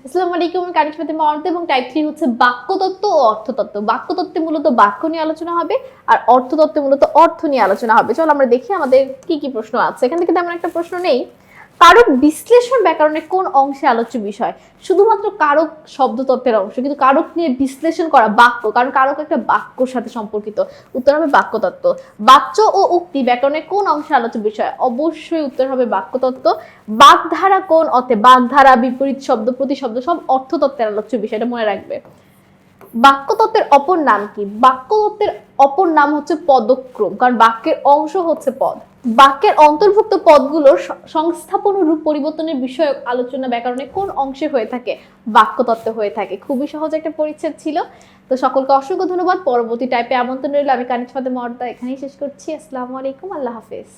আসসালামু আলাইকুম, আমি কানিজ ফাতেমা অর্থ এবং টাইপ 3 হচ্ছে বাক্যতত্ত্ব ও অর্থতত্ত্ব। বাক্যতত্ত্বে মূলত বাক্য নিয়ে আলোচনা হবে আর অর্থতত্ত্বে মূলত অর্থ নিয়ে আলোচনা হবে। চলো আমরা দেখি আমাদের কি কি প্রশ্ন আছে। এখান থেকে তেমন একটা প্রশ্ন নেই। কারক বিশ্লেষণ ব্যাকরণের কোন অংশে আলোচ্য বিষয়? শুধুমাত্র কারক শব্দতত্ত্বের অংশ, কিন্তু কারক নিয়ে বিশ্লেষণ করা বাক্য, কারণ কারক একটা বাক্যর সাথে সম্পর্কিত। উত্তর হবে বাক্যতত্ত্ব। বাচ্য ও উক্তি ব্যাকরণের কোন অংশে আলোচ্য বিষয়? অবশ্যই উত্তর হবে বাক্যতত্ত্ব। বাগধারা কোন অর্থে? বাগধারা, বিপরীত শব্দ, প্রতিশব্দ সব অর্থতত্ত্বের আলোচ্য বিষয়, এটা মনে রাখবে। বাক্যতত্ত্বের অপর নাম কি? বাক্যতত্ত্বের অপর নাম হচ্ছে পদক্রম, কারণ বাক্যের অংশ হচ্ছে পদ। বাক্যের অন্তর্ভুক্ত পদগুলোর সংস্থাপন ও রূপ পরিবর্তনের বিষয়ক আলোচনা ব্যাকরণে কোন অংশে হয়ে থাকে? বাক্যতত্ত্বে হয়ে থাকে। খুবই সহজ একটা পরিচ্ছেদ ছিল। তো সকলকে অসংখ্য ধন্যবাদ। পরবর্তী টাইপে আমন্ত্রণ রইল। আমি কানিজ ফাতেমা অর্থ এখানেই শেষ করছি। আসসালামু আলাইকুম, আল্লাহ হাফেজ।